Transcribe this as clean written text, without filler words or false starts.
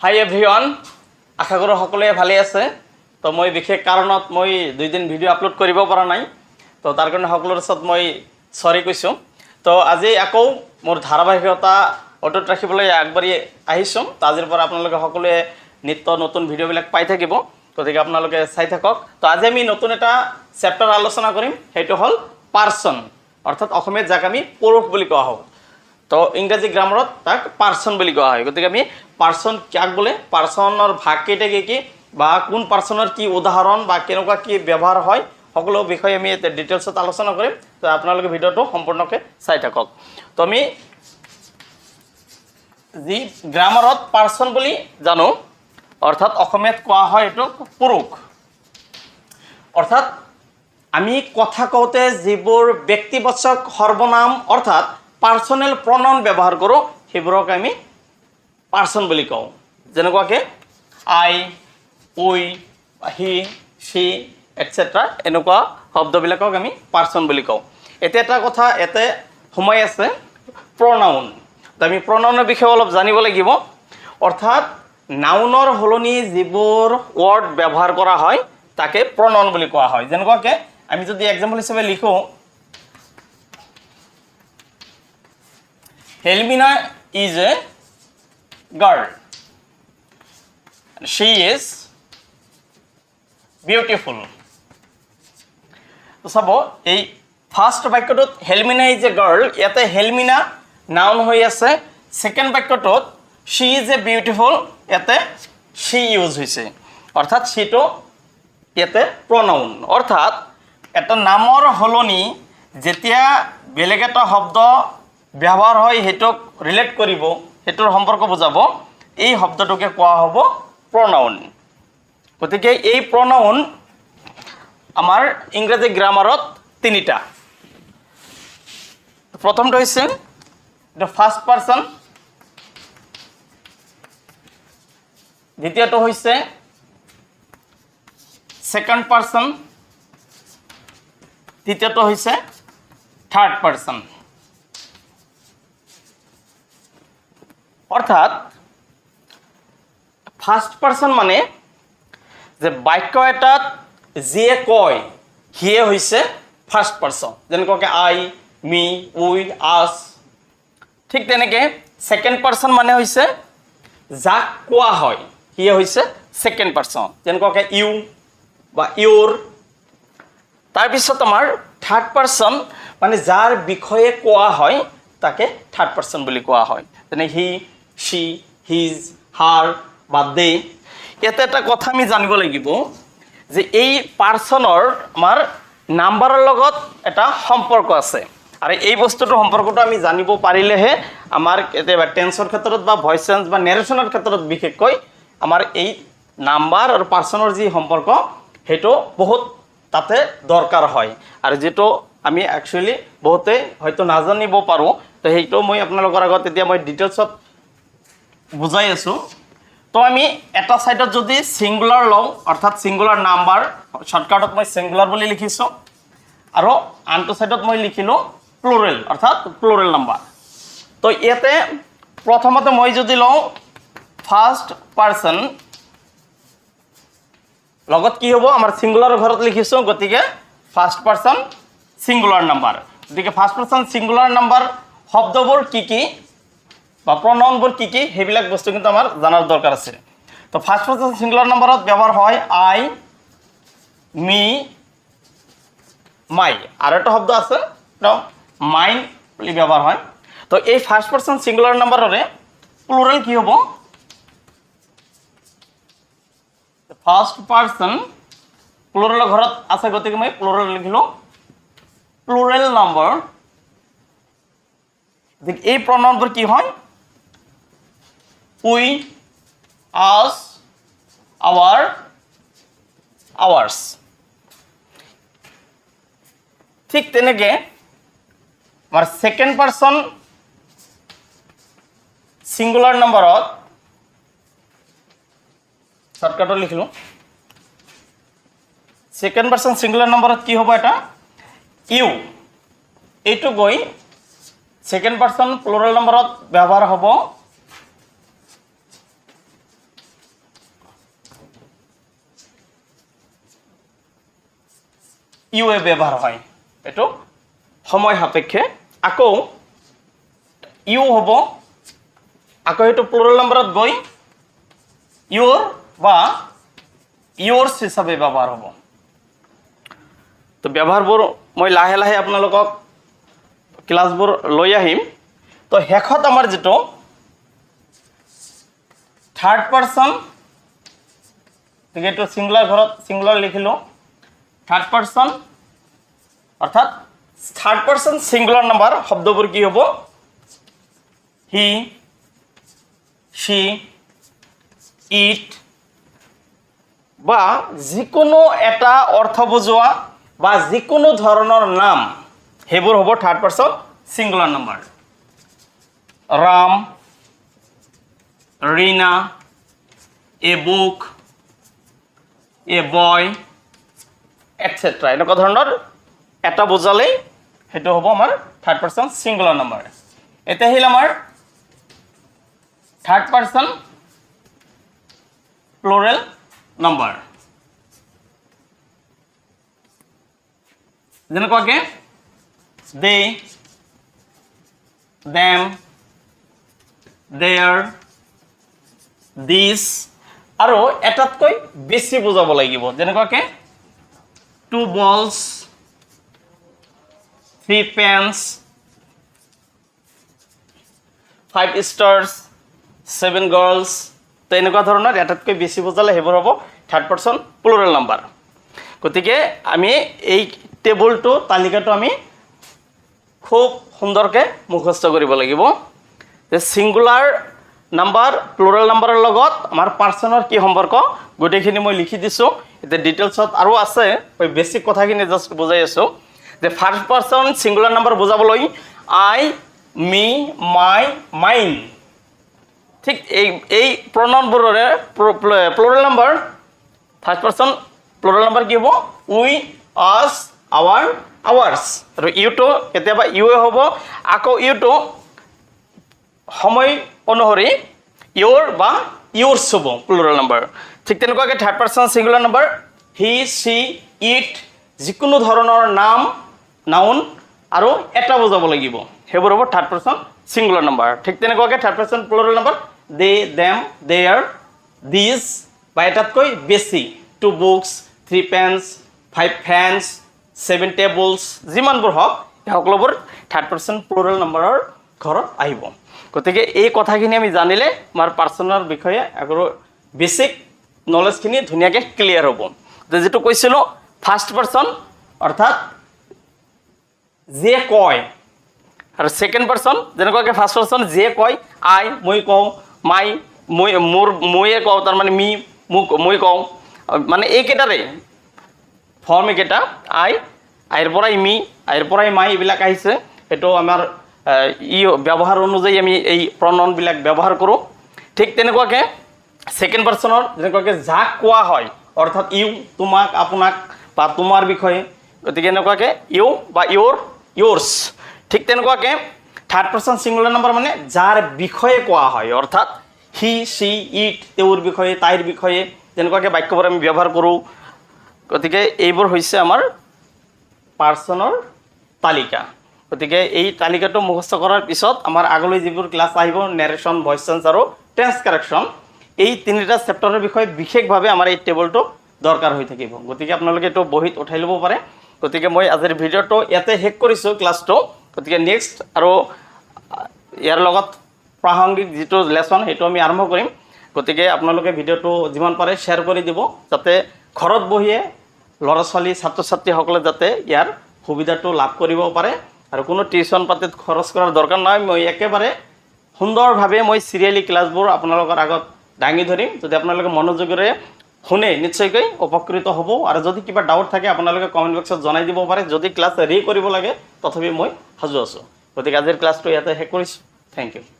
হাই everyone, আশা কৰোঁ সকলোৱে ভালে আছে। তো মই বিশেষ কাৰণত মই 2 দিন ভিডিঅ' আপলোড কৰিব পৰা নাই, তো তাৰ কাৰণে সকলোৰে ওচৰত মই চৰি কৈছোঁ। তো আজি আকৌ মোৰ ধাৰাবাহিকতা অটুট ৰাখিবলৈ আগবাঢ়ি আহিছোঁ। তো আজিৰ পৰা আপোনালোকে সকলোৱে নিত্য নতুন ভিডিঅ'বিলাক পাই থাকিব, গতিকে আপোনালোকে চাই থাকক। তো আজি আমি নতুন এটা চেপ্টাৰ আলোচনা কৰিম, সেইটো হ'ল পাৰ্চন, অৰ্থাৎ অসমীয়াত যাক আমি পুৰুষ বুলি কোৱা হয়। তো ইংৰাজী গ্ৰামাৰত তাক পাৰ্চন বুলি কোৱা হয়। গতিকে আমি পাৰ্চন কাক বোলে, পাৰ্চনৰ ভাগ কেইটা কি বা কোন পাৰ্চনৰ কি উদাহৰণ বা কেনেকুৱা কি ব্যৱহাৰ হয়, সকলো বিষয়ে আমি ডিটেইলছত আলোচনা কৰিম। তো আপোনালোকে ভিডিঅ'টো সম্পূৰ্ণকৈ চাই থাকক। তো আমি যি গ্ৰামাৰত পাৰ্চন বুলি জানো, অৰ্থাৎ অসমীয়াত কোৱা হয় এইটো পুৰুষ। অৰ্থাৎ আমি কথা কওঁতে যিবোৰ ব্যক্তিবাচক সৰ্বনাম অৰ্থাৎ পাৰ্চনেল প্ৰনাউন ব্যৱহাৰ কৰোঁ, সেইবোৰক আমি পাৰ্চন বুলি কওঁ। যেনেকুৱাকৈ আই, উই, হি, সি এটচেট্ৰা, এনেকুৱা শব্দবিলাকক আমি পাৰ্চন বুলি কওঁ। এতিয়া এটা কথা ইয়াতে সোমাই আছে, প্ৰনাউন। তো আমি প্ৰনাউনৰ বিষয়ে অলপ জানিব লাগিব। অৰ্থাৎ নাউনৰ সলনি যিবোৰ ৱৰ্ড ব্যৱহাৰ কৰা হয় তাকে প্ৰনাউন বুলি কোৱা হয়। যেনেকুৱাকৈ আমি যদি এক্সাম্পল হিচাপে লিখোঁ, Helmina is a girl, she is beautiful. তো চাব, এই ফাৰ্ষ্ট বাক্যটোত হেলমিনা ইজ এ গাৰ্ল, ইয়াতে হেলমিনা নাউন হৈ আছে। ছেকেণ্ড বাক্যটোত she is a beautiful, ইয়াতে she ইউজ হৈছে, অৰ্থাৎ সিটো ইয়াতে প্ৰনাউন। অৰ্থাৎ এটা নামৰ সলনি যেতিয়া বেলেগ এটা শব্দ ব্যৱহাৰ হয় সেইটোক ৰিলেট কৰিব, সেইটোৰ সম্পৰ্ক বুজাব, এই শব্দটোকে কোৱা হ'ব প্ৰনাউন। গতিকে এই প্ৰনাউন আমাৰ ইংৰাজী গ্ৰামাৰত 3টা। প্ৰথমটো হৈছে ফাৰ্ষ্ট পাৰ্চন, দ্বিতীয়টো হৈছে ছেকেণ্ড পাৰ্চন, তৃতীয়টো হৈছে থাৰ্ড পাৰ্চন। অৰ্থাৎ ফাৰ্ষ্ট পাৰ্চন মানে যে বাক্য এটাত যিয়ে কয় সিয়ে হৈছে ফাৰ্ষ্ট পাৰ্চন। যেনেকুৱাকৈ আই, মি, উই, আছ। ঠিক তেনেকৈ ছেকেণ্ড পাৰ্চন মানে হৈছে যাক কোৱা হয় সিয়ে হৈছে ছেকেণ্ড পাৰ্চন, যেনেকুৱাকৈ ইউ বা ইউৰ। তাৰপিছত আমাৰ থাৰ্ড পাৰ্চন মানে যাৰ বিষয়ে কোৱা হয় তাকে থাৰ্ড পাৰ্চন বুলি কোৱা হয়। যেনে হি, শ্বি, হিজ, হাৰ বা দে। ইয়াতে এটা কথা আমি জানিব লাগিব যে এই পাৰ্চনৰ আমাৰ নাম্বাৰৰ লগত এটা সম্পৰ্ক আছে, আৰু এই বস্তুটোৰ সম্পৰ্কটো আমি জানিব পাৰিলেহে আমাৰ কেতিয়াবা টেন্সৰ ক্ষেত্ৰত বা ভইচ চেঞ্জ বা নেৰেশ্যনৰ ক্ষেত্ৰত বিশেষকৈ আমাৰ এই নাম্বাৰ আৰু পাৰ্চনৰ যি সম্পৰ্ক সেইটো বহুত তাতে দৰকাৰ হয়, আৰু যিটো আমি একচুৱেলি বহুতে হয়তো নাজানিব পাৰোঁ। তো সেইটো মই আপোনালোকৰ আগত এতিয়া মই ডিটেইলছত বুজাই আছোঁ। তো আমি এটা ছাইডত যদি ছিংগুলাৰ লওঁ, অৰ্থাৎ ছিংগুলাৰ নাম্বাৰ, শ্বৰ্টকাটত মই ছিংগুলাৰ বুলি লিখিছোঁ, আৰু আনটো ছাইডত মই লিখিলোঁ প্লুৰেল, অৰ্থাৎ প্লুৰেল নাম্বাৰ। তো ইয়াতে প্ৰথমতে মই যদি লওঁ ফাৰ্ষ্ট পাৰ্চন, লগত কি হ'ব, আমাৰ ছিংগুলাৰ ঘৰত লিখিছোঁ, গতিকে ফাৰ্ষ্ট পাৰ্চন ছিংগুলাৰ নাম্বাৰ। গতিকে ফাৰ্ষ্ট পাৰ্চন ছিংগুলাৰ নাম্বাৰ শব্দবোৰ কি কি বা প্ৰনাউনবোৰ কি কি সেইবিলাক বস্তু কিন্তু আমাৰ জানাৰ দৰকাৰ আছে। তো ফাৰ্ষ্ট পাৰ্চন ছিংগুলাৰ নাম্বাৰত ব্যৱহাৰ হয় আই, মি, মাই, আৰু এটা শব্দ আছে মাইন বুলি ব্যৱহাৰ হয়। তো এই ফাৰ্ষ্ট পাৰ্চন ছিংগুলাৰ নাম্বাৰৰে প্লুৰেল কি হ'ব, ফাৰ্ষ্ট পাৰ্চন প্লুৰেলৰ ঘৰত আছে, গতিকে মই প্লুৰেল লিখিলোঁ প্লুৰেল নাম্বাৰ। এই প্ৰনাউনবোৰ কি হয়, উই, আছ, আৱাৰ, আৱাৰ্ছ। ঠিক তেনেকৈ আমাৰ ছেকেণ্ড পাৰ্চন ছিংগুলাৰ নাম্বাৰত শ্বৰ্টকাটত লিখিলোঁ, ছেকেণ্ড পাৰ্চন ছিংগুলাৰ নাম্বাৰত কি হ'ব, এটা ইউ। এইটো গৈ ছেকেণ্ড পাৰ্চন প্লুৰেল নাম্বাৰত ব্যৱহাৰ হ'ব ইউ এ ব্যৱহাৰ হয় এইটো সময় সাপেক্ষে আকৌ ইউ হ'ব আকৌ এইটো প্লুৰেল নাম্বাৰত গৈ ইউৰ বা ইউৰ্ছ হিচাপে ব্যৱহাৰ হ'ব তো ব্যৱহাৰবোৰ মই লাহে লাহে আপোনালোকক ক্লাছবোৰ লৈ আহিম তো শেষত আমাৰ যেটো থাৰ্ড পাৰ্সন এইটো সিঙ্গুলাৰ ঘৰত সিঙ্গুলাৰ লিখিলো থাৰ্ড পাৰ্সন অৰ্থাৎ থাৰ্ড পাৰ্সন সিঙ্গুলাৰ নাম্বাৰ শব্দবোৰ কি হ'ব হি she it বা যিকোনো এটা অৰ্থ বুজোৱা বা যিকোনো ধৰণৰ নাম হেবোৰ হ'ব third person singular number Ram Rina a book a boy etcetera এনেকুৱা ধৰণৰ এটা বুজালেই হেতু হ'ব আমাৰ থাৰ্ড পাৰ্সন সিঙ্গুলাৰ নাম্বাৰ এটা হিল আমাৰ থাৰ্ড পাৰ্সন প্লুৰাল নাম্বাৰ যেনেকুৱাকে দে দেম দেয়াৰ দিছ আৰু এটাতকৈ বেছি বুজাব লাগিব যেনেকুৱাকে two balls three pens five stars 7 girls তো এনেকুৱা ধৰণৰ এটাতকৈ বেছি বুজালে হেবোৰ হ'ব থাৰ্ড পাৰ্সন প্লুৰাল নাম্বাৰ গতিকে আমি এই টেবুলটো তালিকাটো আমি খুব সুন্দৰকৈ মুখস্থ কৰিব লাগিব যে সিঙ্গুলাৰ নাম্বাৰ প্লুৰাল নাম্বাৰৰ লগত আমাৰ পাৰ্সনৰ কি সম্পৰ্ক গোটেইখিনি মই লিখি দিছো এতিয়া ডিটেইলছত আৰু আছে মই বেছিক কথাখিনি জাস্ট বুজাই আছো যে ফাৰ্স্ট পাৰ্সন সিঙ্গুলাৰ নাম্বাৰ বুজাবলৈ আই মি মাই মাইন ঠিক এই প্ৰনাউনবোৰৰে plural number first person plural number কি হ'ব উই আস আৱাৰ আৱাৰ্ছ আৰু ইউটো কেতিয়াবা ইউৱে হ'ব আকৌ ইউটো সময় অনুসৰি ইউৰ বা ইউৰ্ছ হ'ব প্লুৰাল নাম্বাৰ ঠিক তেনেকুৱাকৈ third person singular number he she it যিকোনো ধৰণৰ নাম নাউন আৰু এটা বুজাব লাগিব হেবোৰ হ'ব থাৰ্ড পাৰ্সন সিঙ্গুলাৰ নাম্বাৰ ঠিক তেনেকুৱাকে third person plural number they them their this বা এটাতকৈ বেছি two books three pens five fans 7 tables যিমানবোৰ হওক এই সকলোবোৰ থাৰ্ড পাৰ্সন প্লুৰাল নাম্বাৰৰ ঘৰত আহিব গতিকে এই কথাখিনি আমি জানিলে আমাৰ পাৰ্সনৰ বিষয়ে আৰু বেসিক নলেজখিনি ধুনীয়াকৈ ক্লিয়াৰ হ'ব যেটো কৈছিলোঁ ফাৰ্স্ট পাৰ্সন অৰ্থাৎ যে কয় আৰু সেকেন্ড পাৰ্সন যেনেকুৱাকে ফাৰ্স্ট পাৰ্সন যে কয় আই মই কওঁ মাই মই মোৰ ময়ে কওঁ তাৰ মানে মি মোক মই কওঁ মানে এইকেইটাৰে ফৰ্ম এইকেইটা আই আইৰ পৰাই মি আইৰ পৰাই মাই এইবিলাক আহিছে এইটো আমাৰ ই ব্যৱহাৰ অনুযায়ী আমি এই প্ৰনাউনবিলাক ব্যৱহাৰ কৰোঁ ঠিক তেনেকুৱাকে সেকেন্ড পাৰ্সনৰ যেনেকুৱাকে যাক কোৱা হয় অৰ্থাৎ ইউ তোমাক আপোনাক বা তোমাৰ বিষয়ে গতিকে এনেকুৱাকে ইউ বা ইউৰ ইউৰ্ছ ঠিক তেনেকুৱাকে থাৰ্ড পাৰ্সন সিঙ্গুলাৰ নাম্বাৰ মানে যাৰ বিষয়ে কোৱা হয় অৰ্থাৎ হি সি ইট তেওঁৰ বিষয়ে তাইৰ বিষয়ে তেনেকুৱাকে বাক্যবোৰ আমি ব্যৱহাৰ কৰোঁ গতিকে এইবোৰ হৈছে আমাৰ পাৰ্সনৰ তালিকা গতিকে এই তালিকাটো মুখস্থ কৰাৰ পিছত আমাৰ আগলৈ যিবোৰ ক্লাছ আহিব নেৰেশ্যন ভইচ চেঞ্জ আৰু টেন্স কাৰেকশ্যন এই তিনিটা চেপ্টাৰৰ বিষয়ে বিশেষভাৱে আমাৰ এই টেবুলটো দৰকাৰ হৈ থাকিব গতিকে আপোনালোকে এইটো বহিত উঠাই ল'ব পাৰে গতিকে মই আজিৰ ভিডিঅ'টো ইয়াতে শেষ কৰিছোঁ ক্লাছটো গতিকে নেক্সট আৰু ইয়াৰ লগত প্ৰাসংগিক যিটো লেসন সেইটো আমি আৰম্ভ কৰিম গতিকে আপোনালোকে ভিডিঅ'টো যিমান পাৰে শ্বেয়াৰ কৰি দিব যাতে ঘৰত বহিয়ে ল'ৰা ছোৱালী ছাত্ৰ ছাত্ৰীসকলে যাতে ইয়াৰ সুবিধাটো লাভ কৰিব পাৰে আৰু কোনো টিউশ্যন পাতিত খৰচ কৰাৰ দৰকাৰ নাই মই একেবাৰে সুন্দৰভাৱে মই সিৰিয়ালি ক্লাছবোৰ আপোনালোকৰ আগত দাঙি ধৰিম যদি আপোনালোকে মনোযোগেৰে শুনে নিশ্চয়কৈ উপকৃত হ'ব আৰু যদি কিবা ডাউট থাকে আপোনালোকে কমেন্ট বক্সত জনাই দিব পাৰে যদি ক্লাছ ৰি কৰিব লাগে তথাপি মই সাজু আছোঁ গতিকে আজিৰ ক্লাছটো ইয়াতে শেষ কৰিছোঁ থেংক ইউ